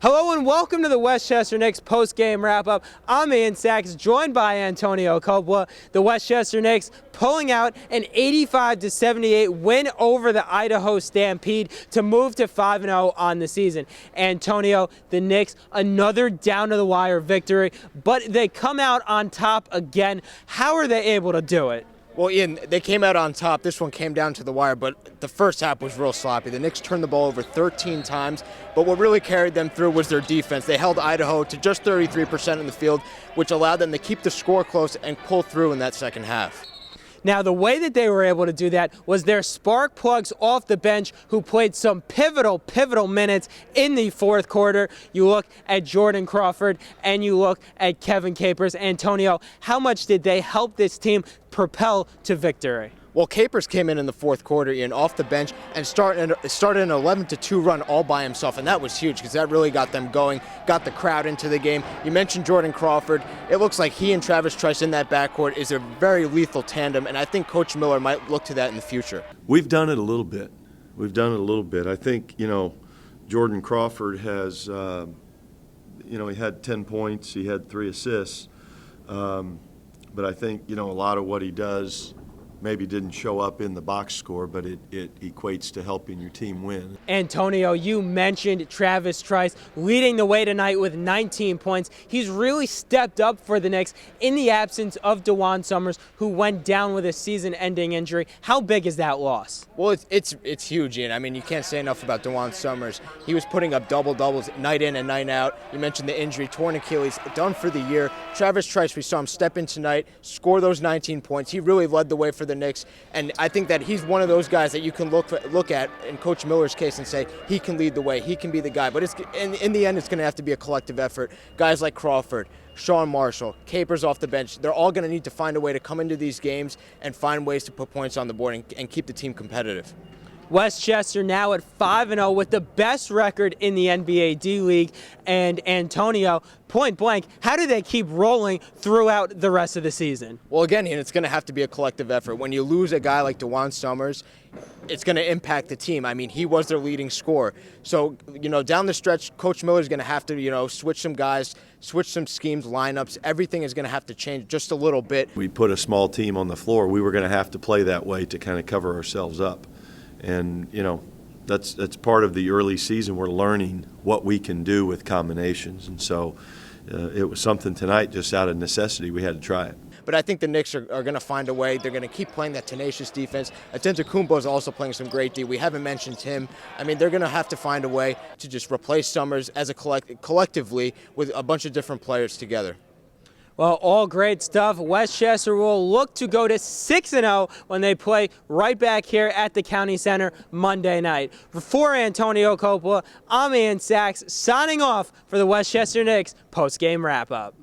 Hello and welcome to the Westchester Knicks post-game wrap-up. I'm Ian Sacks, joined by Antonio Coppola. The Westchester Knicks pulling out an 85-78 win over the Idaho Stampede to move to 5-0 on the season. Antonio, the Knicks, another down-to-the-wire victory, but they come out on top again. How are they able to do it? Well, Ian, they came out on top. This one came down to the wire, but the first half was real sloppy. The Knicks turned the ball over 13 times, but what really carried them through was their defense. They held Idaho to just 33% in the field, which allowed them to keep the score close and pull through in that second half. Now, the way that they were able to do that was their spark plugs off the bench who played some pivotal minutes in the fourth quarter. You look at Jordan Crawford and you look at Kevin Capers. Antonio, how much did they help this team propel to victory? Well, Capers came in the fourth quarter, Ian, off the bench and started an 11-2 run all by himself, and that was huge because that really got them going, got the crowd into the game. You mentioned Jordan Crawford. It looks like he and Travis Trice in that backcourt is a very lethal tandem, and I think Coach Miller might look to that in the future. We've done it a little bit. I think, Jordan Crawford has, he had 10 points, he had 3 assists, but I think, a lot of what he does maybe didn't show up in the box score, but it equates to helping your team win. Antonio, you mentioned Travis Trice leading the way tonight with 19 points. He's really stepped up for the Knicks in the absence of DeJuan Summers, who went down with a season-ending injury. How big is that loss? Well, it's huge, Ian. I mean, you can't say enough about DeJuan Summers. He was putting up double-doubles night in and night out. You mentioned the injury, torn Achilles, done for the year. Travis Trice, we saw him step in tonight, score those 19 points. He really led the way for the Knicks, and I think that he's one of those guys that you can look at in Coach Miller's case and say he can lead the way, he can be the guy. But in the end, it's going to have to be a collective effort. Guys like Crawford, Sean Marshall, Capers off the bench, they're all going to need to find a way to come into these games and find ways to put points on the board and keep the team competitive. Westchester now at 5-0 with the best record in the NBA D-League. And Antonio, point blank, how do they keep rolling throughout the rest of the season? Well, again, Ian, it's going to have to be a collective effort. When you lose a guy like DeJuan Summers, it's going to impact the team. I mean, he was their leading scorer. So, down the stretch, Coach Miller's going to have to, switch some guys, switch some schemes, lineups. Everything is going to have to change just a little bit. We put a small team on the floor. We were going to have to play that way to kind of cover ourselves up. And, that's part of the early season. We're learning what we can do with combinations. And so it was something tonight just out of necessity. We had to try it. But I think the Knicks are going to find a way. They're going to keep playing that tenacious defense. Antetokounmpo is also playing some great D. We haven't mentioned him. I mean, they're going to have to find a way to just replace Summers as a collectively with a bunch of different players together. Well, all great stuff. Westchester will look to go to 6-0 when they play right back here at the County Center Monday night. For Antonio Coppola, I'm Ian Sacks, signing off for the Westchester Knicks post-game wrap-up.